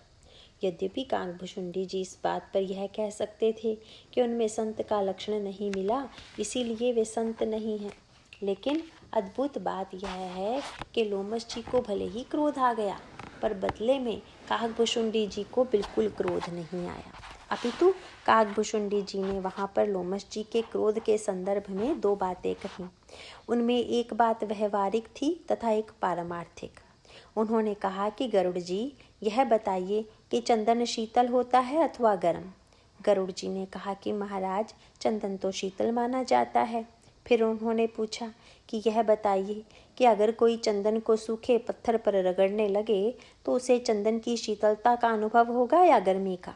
यद्यपि काकभुशुंडी जी इस बात पर यह कह सकते थे कि उनमें संत का लक्षण नहीं मिला, इसीलिए वे संत नहीं हैं, लेकिन अद्भुत बात यह है कि लोमश जी को भले ही क्रोध आ गया, पर बदले में काकभुशुंडी जी को बिल्कुल क्रोध नहीं आया। अपितु काकभुशुंडी जी ने वहाँ पर लोमश जी के क्रोध के संदर्भ में 2 बातें कही। उनमें एक बात व्यवहारिक थी तथा एक पारमार्थिक। उन्होंने कहा कि गरुड़ जी, यह बताइए कि चंदन शीतल होता है अथवा गर्म। गरुड़ जी ने कहा कि महाराज, चंदन तो शीतल माना जाता है। फिर उन्होंने पूछा कि यह बताइए कि अगर कोई चंदन को सूखे पत्थर पर रगड़ने लगे तो उसे चंदन की शीतलता का अनुभव होगा या गर्मी का?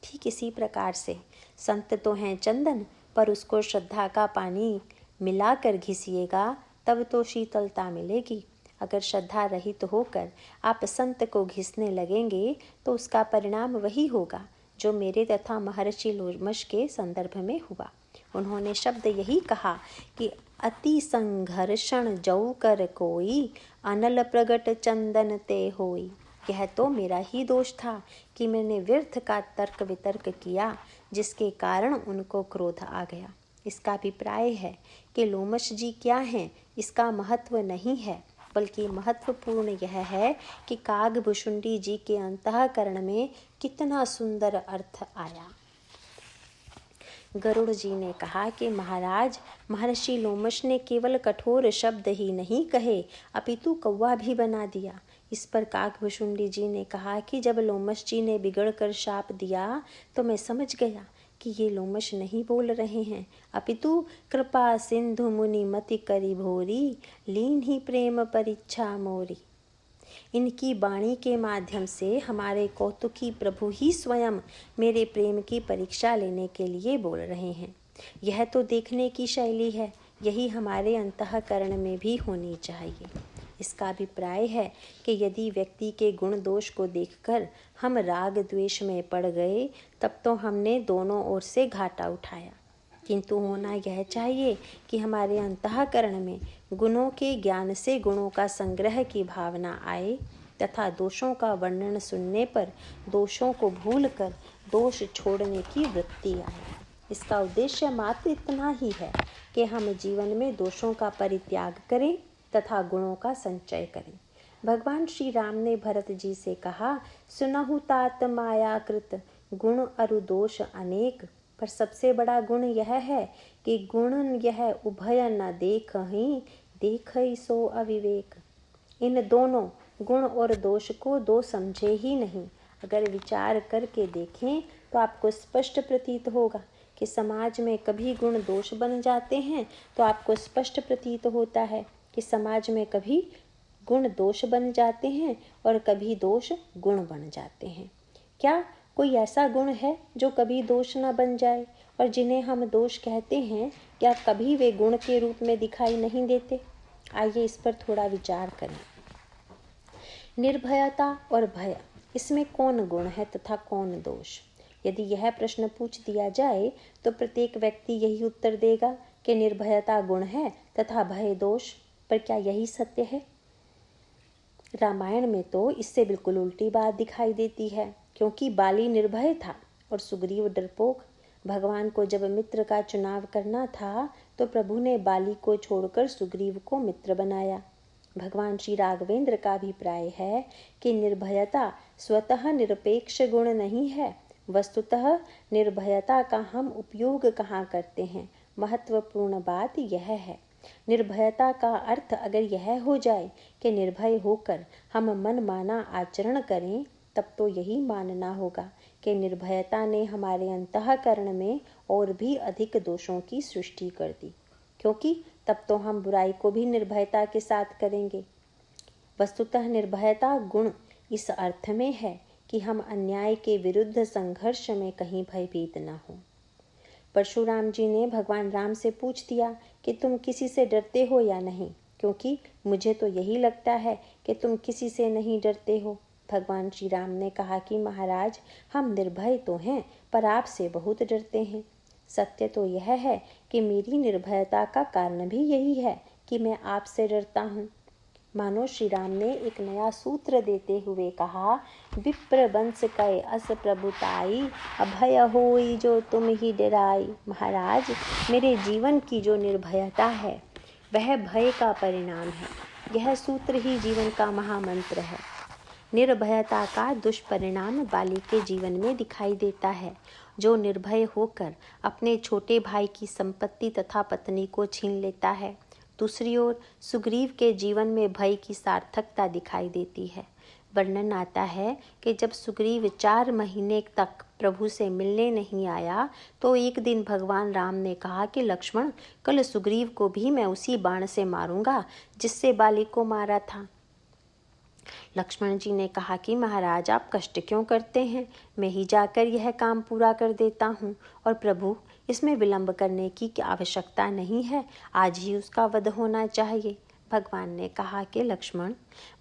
ठीक इसी प्रकार से संत तो हैं चंदन, पर उसको श्रद्धा का पानी मिलाकर घिसिएगा तब तो शीतलता मिलेगी। अगर श्रद्धा रहित होकर आप संत को घिसने लगेंगे तो उसका परिणाम वही होगा जो मेरे तथा महर्षि लोमश के संदर्भ में हुआ। उन्होंने शब्द यही कहा कि अति संघर्षण जौ कर कोई, अनल प्रगट चंदन ते होई। यह तो मेरा ही दोष था कि मैंने व्यर्थ का तर्क वितर्क किया, जिसके कारण उनको क्रोध आ गया। इसका अभिप्राय है कि लोमश जी क्या हैं इसका महत्व नहीं है, बल्कि महत्वपूर्ण यह है कि काकभुशुंडी जी के अंतःकरण में कितना सुंदर अर्थ आया। गरुड़ जी ने कहा कि महाराज, महर्षि लोमश ने केवल कठोर शब्द ही नहीं कहे, अपितु कौवा भी बना दिया। इस पर काकभुशुंडी जी ने कहा कि जब लोमश जी ने बिगड़ कर शाप दिया तो मैं समझ गया कि ये लोमश नहीं बोल रहे हैं, अपितु कृपा सिंधु मुनि मति करी भोरी, लीन ही प्रेम परीक्षा मोरी। इनकी वाणी के माध्यम से हमारे कौतुकी प्रभु ही स्वयं मेरे प्रेम की परीक्षा लेने के लिए बोल रहे हैं। यह तो देखने की शैली है, यही हमारे अंतःकरण में भी होनी चाहिए। इसका अभिप्राय है कि यदि व्यक्ति के गुण दोष को देखकर हम राग द्वेष में पड़ गए, तब तो हमने दोनों ओर से घाटा उठाया। किंतु होना यह चाहिए कि हमारे अंतःकरण में गुणों के ज्ञान से गुणों का संग्रह की भावना आए तथा दोषों का वर्णन सुनने पर दोषों को भूलकर दोष छोड़ने की वृत्ति आए। इसका उद्देश्य मात्र इतना ही है कि हम जीवन में दोषों का परित्याग करें तथा गुणों का संचय करें। भगवान श्री राम ने भरत जी से कहा, सुनहु तात मायाकृत गुण अरु दोष अनेक, पर सबसे बड़ा गुण यह है कि गुण यह उभय न देखहि, देखहि सो अविवेक। इन दोनों गुण और दोष को दो समझे ही नहीं। अगर विचार करके देखें तो आपको स्पष्ट प्रतीत होगा कि समाज में कभी गुण दोष बन जाते हैं, तो आपको स्पष्ट प्रतीत होता है कि समाज में कभी गुण दोष बन जाते हैं और कभी दोष गुण बन जाते हैं। क्या कोई ऐसा गुण है जो कभी दोष न बन जाए? और जिन्हें हम दोष कहते हैं, क्या कभी वे गुण के रूप में दिखाई नहीं देते? आइए इस पर थोड़ा विचार करें। निर्भयता और भय, इसमें कौन गुण है तथा कौन दोष? यदि यह प्रश्न पूछ दिया जाए तो प्रत्येक व्यक्ति यही उत्तर देगा कि निर्भयता गुण है तथा भय दोष। पर क्या यही सत्य है? रामायण में तो इससे बिल्कुल उल्टी बात दिखाई देती है, क्योंकि बाली निर्भय था और सुग्रीव डरपोक। भगवान को जब मित्र का चुनाव करना था तो प्रभु ने बाली को छोड़कर सुग्रीव को मित्र बनाया। भगवान श्री राघवेंद्र का अभिप्राय है कि निर्भयता स्वतः निरपेक्ष गुण नहीं है। वस्तुतः निर्भयता का हम उपयोग कहाँ करते हैं, महत्वपूर्ण बात यह है। निर्भयता का अर्थ अगर यह हो जाए कि निर्भय होकर हम मनमाना आचरण करें, तब तो यही मानना होगा कि निर्भयता ने हमारे अंतःकरण में और भी अधिक दोषों की सृष्टि कर दी, क्योंकि तब तो हम बुराई को भी निर्भयता के साथ करेंगे। वस्तुतः निर्भयता गुण इस अर्थ में है कि हम अन्याय के विरुद्ध संघर्ष में कहीं भयभीत न हों। परशुराम जी ने भगवान राम से पूछ दिया कि तुम किसी से डरते हो या नहीं, क्योंकि मुझे तो यही लगता है कि तुम किसी से नहीं डरते हो। भगवान श्री राम ने कहा कि महाराज, हम निर्भय तो हैं पर आपसे बहुत डरते हैं। सत्य तो यह है कि मेरी निर्भयता का कारण भी यही है कि मैं आपसे डरता हूँ। मानो श्री राम ने एक नया सूत्र देते हुए कहा, विप्र वंश कै अस प्रभुताई, अभय होई जो तुम ही डराई। महाराज, मेरे जीवन की जो निर्भयता है वह भय का परिणाम है। यह सूत्र ही जीवन का महामंत्र है। निर्भयता का दुष्परिणाम बाली के जीवन में दिखाई देता है, जो निर्भय होकर अपने छोटे भाई की संपत्ति तथा पत्नी को छीन लेता है। दूसरी ओर सुग्रीव के जीवन में भय की सार्थकता दिखाई देती है। वर्णन आता है कि जब सुग्रीव 4 महीने तक प्रभु से मिलने नहीं आया तो एक दिन भगवान राम ने कहा कि लक्ष्मण, कल सुग्रीव को भी मैं उसी बाण से मारूंगा जिससे बाली को मारा था। लक्ष्मण जी ने कहा कि महाराज, आप कष्ट क्यों करते हैं, मैं ही जाकर यह काम पूरा कर देता हूँ। और प्रभु, इसमें विलंब करने की आवश्यकता नहीं है, आज ही उसका वध होना चाहिए। भगवान ने कहा कि लक्ष्मण,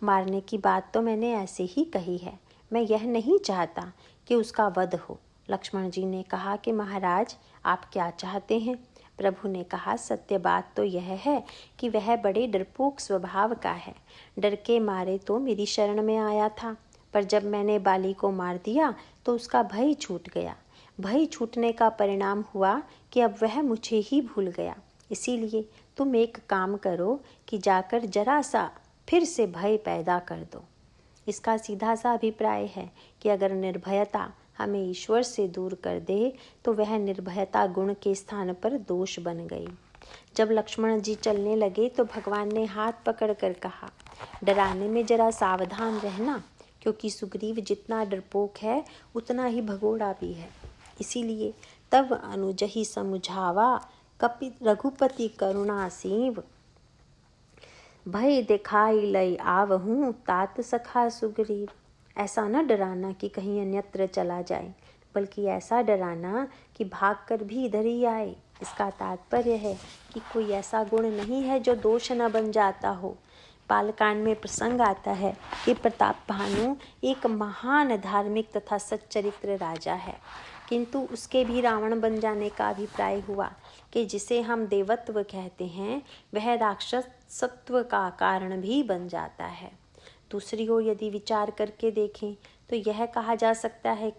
मारने की बात तो मैंने ऐसे ही कही है, मैं यह नहीं चाहता कि उसका वध हो। लक्ष्मण जी ने कहा कि महाराज, आप क्या चाहते हैं? प्रभु ने कहा, सत्य बात तो यह है कि वह बड़े डरपोक स्वभाव का है। डर के मारे तो मेरी शरण में आया था, पर जब मैंने बाली को मार दिया तो उसका भय छूट गया। भय छूटने का परिणाम हुआ कि अब वह मुझे ही भूल गया। इसीलिए तुम एक काम करो कि जाकर जरा सा फिर से भय पैदा कर दो। इसका सीधा सा अभिप्राय है कि अगर निर्भयता हमें ईश्वर से दूर कर दे तो वह निर्भयता गुण के स्थान पर दोष बन गई। जब लक्ष्मण जी चलने लगे तो भगवान ने हाथ पकड़कर कहा, डराने में जरा सावधान रहना, क्योंकि सुग्रीव जितना डरपोक है उतना ही भगोड़ा भी है। इसीलिए तब अनुजहि समुझावा, कपि रघुपति करुणा सीव, भय दिखाई लई आवहूँ तात सखा सुग्रीव। ऐसा न डराना कि कहीं अन्यत्र चला जाए, बल्कि ऐसा डराना कि भागकर भी इधर ही आए। इसका तात्पर्य है कि कोई ऐसा गुण नहीं है जो दोष न बन जाता हो। बालकांड में प्रसंग आता है कि प्रताप भानु एक महान धार्मिक तथा सच्चरित्र राजा है, किंतु उसके भी रावण बन जाने का अभिप्राय हुआ। कि जिसे हम देवत्व कहते हैं वह राक्षसत्व का कारण भी बन जाता है। दूसरी ओर यदि विचार करके देखें तो यह कहा जा सकता है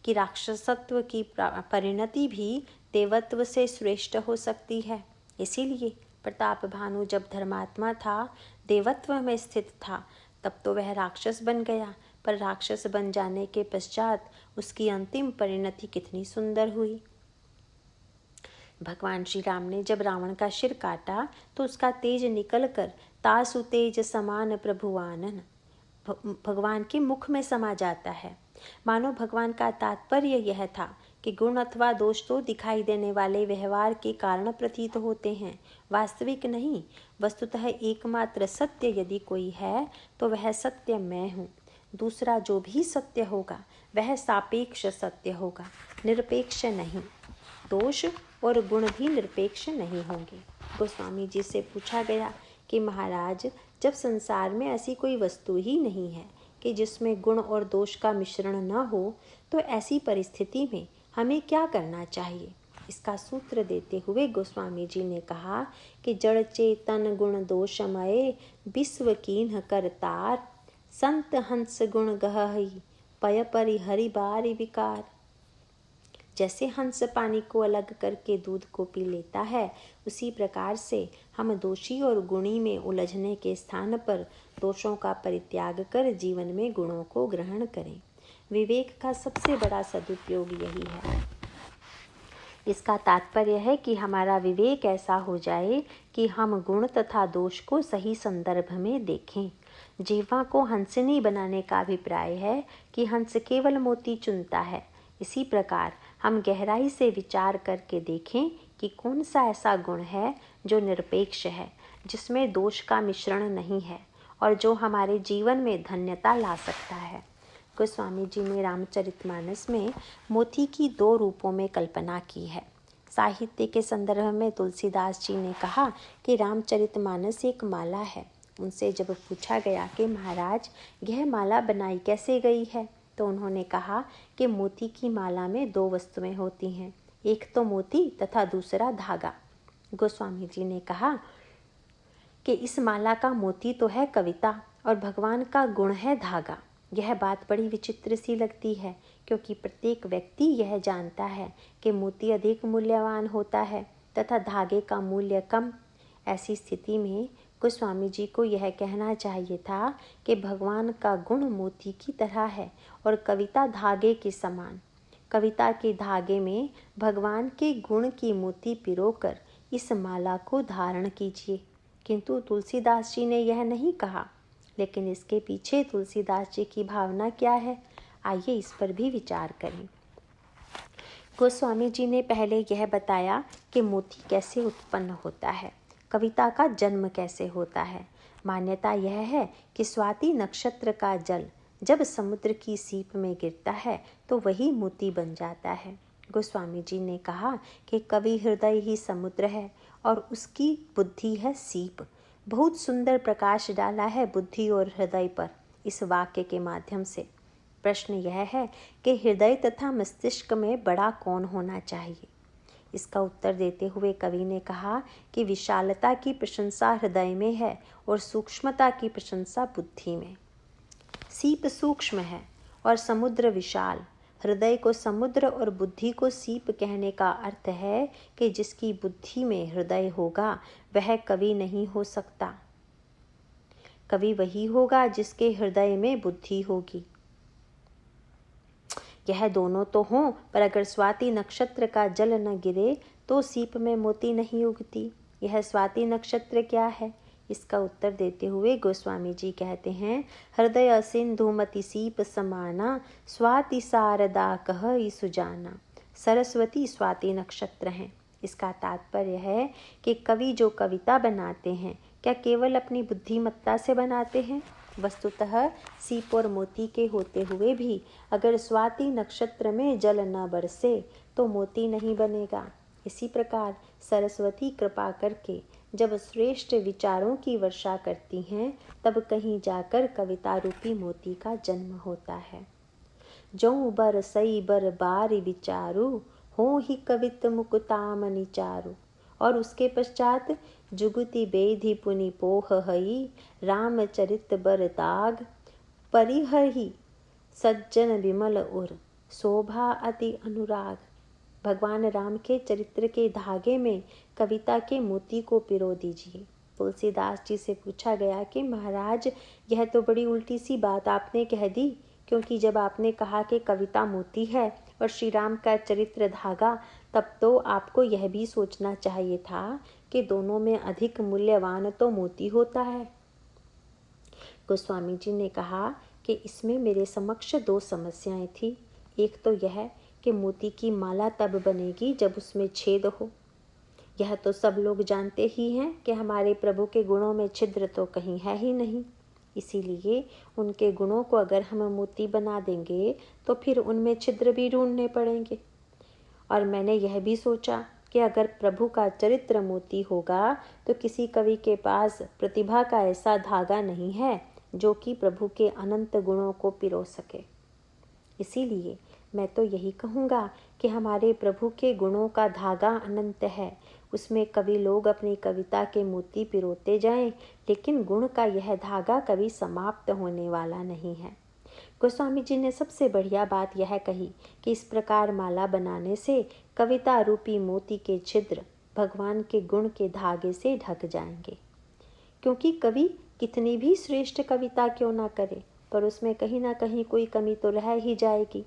कि राक्षसत्व की परिणति भी देवत्व से श्रेष्ठ हो सकती है। इसीलिए प्रताप भानु जब धर्मात्मा था, देवत्व में स्थित था, तब तो वह राक्षस बन गया, पर राक्षस बन जाने के पश्चात उसकी अंतिम परिणति कितनी सुंदर हुई। भगवान श्री राम ने जब रावण का सिर काटा तो उसका तेज निकलकर तासु तेज समान प्रभुवानन भगवान के मुख में समा जाता है। मानो भगवान का तात्पर्य यह था कि गुण अथवा दोष तो दिखाई देने वाले व्यवहार के कारण प्रतीत होते हैं, वास्तविक नहीं। वस्तुतः एकमात्र सत्य यदि कोई है तो वह सत्य मैं हूँ। दूसरा जो भी सत्य होगा वह सापेक्ष सत्य होगा, निरपेक्ष नहीं। दोष और गुण भी निरपेक्ष नहीं होंगे। गोस्वामी जी से पूछा गया कि महाराज, जब संसार में ऐसी कोई वस्तु ही नहीं है कि जिसमें गुण और दोष का मिश्रण न हो, तो ऐसी परिस्थिति में हमें क्या करना चाहिए? इसका सूत्र देते हुए गोस्वामी जी ने कहा कि जड़ चेतन गुण दोषमय विश्व कीन्ह करतार, संत हंस गुण गहहि पय परि हरि बारि विकार। जैसे हंस पानी को अलग करके दूध को पी लेता है, उसी प्रकार से हम दोषी और गुणी में उलझने के स्थान पर दोषों का परित्याग कर जीवन में गुणों को ग्रहण करें। विवेक का सबसे बड़ा सदुपयोग यही है। इसका तात्पर्य है कि हमारा विवेक ऐसा हो जाए कि हम गुण तथा दोष को सही संदर्भ में देखें। जीवा को हंसनी बनाने का अभिप्राय है कि हंस केवल मोती चुनता है। इसी प्रकार हम गहराई से विचार करके देखें कि कौन सा ऐसा गुण है जो निरपेक्ष है, जिसमें दोष का मिश्रण नहीं है और जो हमारे जीवन में धन्यता ला सकता है। गोस्वामी जी ने रामचरितमानस में मोती की 2 रूपों में कल्पना की है। साहित्य के संदर्भ में तुलसीदास जी ने कहा कि रामचरितमानस एक माला है। उनसे जब पूछा गया कि महाराज, यह माला बनाई कैसे गई है, तो उन्होंने कहा कि मोती की माला में 2 वस्तुएं होती हैं, एक तो मोती तथा दूसरा धागा। गोस्वामी जी ने कहा कि इस माला का मोती तो है कविता और भगवान का गुण है धागा। यह बात बड़ी विचित्र सी लगती है, क्योंकि प्रत्येक व्यक्ति यह जानता है कि मोती अधिक मूल्यवान होता है तथा धागे का मूल्य कम। ऐसी स्थिति में गोस्वामी जी को यह कहना चाहिए था कि भगवान का गुण मोती की तरह है और कविता धागे के समान। कविता के धागे में भगवान के गुण की मोती पिरोकर इस माला को धारण कीजिए। किंतु तुलसीदास जी ने यह नहीं कहा, लेकिन इसके पीछे तुलसीदास जी की भावना क्या है, आइए इस पर भी विचार करें। गोस्वामी जी ने पहले यह बताया कि मोती कैसे उत्पन्न होता है, कविता का जन्म कैसे होता है। मान्यता यह है कि स्वाति नक्षत्र का जल जब समुद्र की सीप में गिरता है तो वही मोती बन जाता है। गोस्वामी जी ने कहा कि कवि हृदय ही समुद्र है और उसकी बुद्धि है सीप। बहुत सुंदर प्रकाश डाला है बुद्धि और हृदय पर इस वाक्य के माध्यम से। प्रश्न यह है कि हृदय तथा मस्तिष्क में बड़ा कौन होना चाहिए? इसका उत्तर देते हुए कवि ने कहा कि विशालता की प्रशंसा हृदय में है और सूक्ष्मता की प्रशंसा बुद्धि में। सीप सूक्ष्म है और समुद्र विशाल। हृदय को समुद्र और बुद्धि को सीप कहने का अर्थ है कि जिसकी बुद्धि में हृदय होगा वह कवि नहीं हो सकता। कवि वही होगा जिसके हृदय में बुद्धि होगी। यह दोनों तो हों, पर अगर स्वाति नक्षत्र का जल न गिरे तो सीप में मोती नहीं उगती। यह स्वाति नक्षत्र क्या है? इसका उत्तर देते हुए गोस्वामी जी कहते हैं, हृदय सिंधुमति सीप समाना, स्वाति शारदा कह सुजाना। सरस्वती स्वाति नक्षत्र हैं। इसका तात्पर्य है कि कवि जो कविता बनाते हैं क्या केवल अपनी बुद्धिमत्ता से बनाते हैं? वस्तुतः सीप और मोती के होते हुए भी अगर स्वाति नक्षत्र में जल न बरसे तो मोती नहीं बनेगा। इसी प्रकार सरस्वती कृपा करके जब श्रेष्ठ विचारों की वर्षा करती हैं तब कहीं जाकर कविता रूपी मोती का जन्म होता है। जो बरसई बर बारी विचारू, हो ही कवित मुकुतामनि चारु, और उसके पश्चात जुगति बेधि पुनि पोह हई, रामचरित बर ताग परिहरि सज्जन विमल उर, शोभा अति अनुराग। भगवान राम के चरित्र के धागे में कविता के मोती को पिरो दीजिए। तुलसीदास जी से पूछा गया कि महाराज, यह तो बड़ी उल्टी सी बात आपने कह दी, क्योंकि जब आपने कहा कि कविता मोती है और श्री राम का चरित्र धागा, तब तो आपको यह भी सोचना चाहिए था कि दोनों में अधिक मूल्यवान तो मोती होता है। गोस्वामी जी ने कहा कि इसमें मेरे समक्ष दो समस्याएं थी। एक तो यह कि मोती की माला तब बनेगी जब उसमें छेद हो। यह तो सब लोग जानते ही हैं कि हमारे प्रभु के गुणों में छिद्र तो कहीं है ही नहीं। इसीलिए उनके गुणों को अगर हम मोती बना देंगे तो फिर उनमें छिद्र भी ढूंढने पड़ेंगे। और मैंने यह भी सोचा कि अगर प्रभु का चरित्र मोती होगा तो किसी कवि के पास प्रतिभा का ऐसा धागा नहीं है जो कि प्रभु के अनंत गुणों को पिरो सके। इसीलिए मैं तो यही कहूँगा कि हमारे प्रभु के गुणों का धागा अनंत है, उसमें कवि लोग अपनी कविता के मोती पिरोते जाएं, लेकिन गुण का यह धागा कभी समाप्त होने वाला नहीं है। गोस्वामी जी ने सबसे बढ़िया बात यह कही कि इस प्रकार माला बनाने से कविता रूपी मोती के छिद्र भगवान के गुण के धागे से ढक जाएंगे। क्योंकि कवि कितनी भी श्रेष्ठ कविता क्यों ना करे, पर उसमें कहीं ना कहीं कोई कमी तो रह ही जाएगी।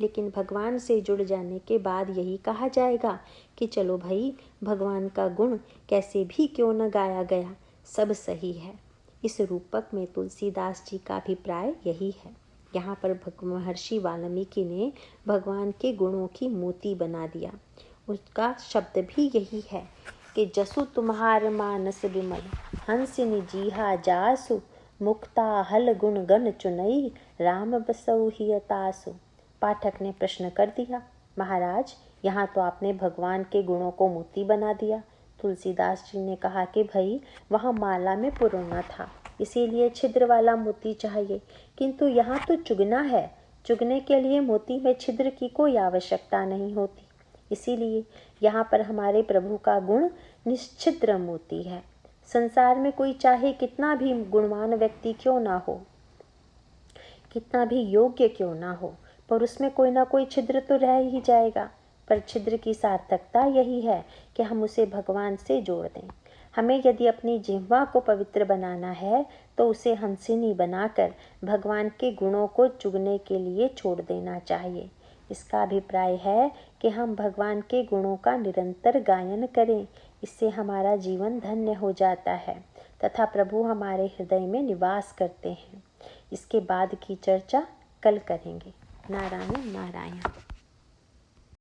लेकिन भगवान से जुड़ जाने के बाद यही कहा जाएगा कि चलो भाई, भगवान का गुण कैसे भी क्यों न गाया गया, सब सही है। इस रूपक में तुलसीदास जी का अभिप्राय यही है। यहाँ पर महर्षि वाल्मीकि ने भगवान के गुणों की मोती बना दिया। उसका शब्द भी यही है कि जसु तुम्हार मानस विमल, हंसिनी जीहा जासु, मुक्ता हल गुण गण चुनई, राम बसऊ हिय तासु। पाठक ने प्रश्न कर दिया, महाराज यहाँ तो आपने भगवान के गुणों को मोती बना दिया। तुलसीदास जी ने कहा कि भाई, वहाँ माला में पुरोना था, इसीलिए छिद्र वाला मोती चाहिए, किंतु यहाँ तो चुगना है। चुगने के लिए मोती में छिद्र की कोई आवश्यकता नहीं होती। इसीलिए यहाँ पर हमारे प्रभु का गुण निश्छिद्र मोती है। संसार में कोई चाहे कितना भी गुणवान व्यक्ति क्यों ना हो, कितना भी योग्य क्यों ना हो, पर उसमें कोई ना कोई छिद्र तो रह ही जाएगा। पर छिद्र की सार्थकता यही है कि हम उसे भगवान से जोड़ दें। हमें यदि अपनी जिह्वा को पवित्र बनाना है तो उसे हंसिनी बनाकर भगवान के गुणों को चुगने के लिए छोड़ देना चाहिए। इसका अभिप्राय है कि हम भगवान के गुणों का निरंतर गायन करें। इससे हमारा जीवन धन्य हो जाता है तथा प्रभु हमारे हृदय में निवास करते हैं। इसके बाद की चर्चा कल करेंगे। नारायण नारायण।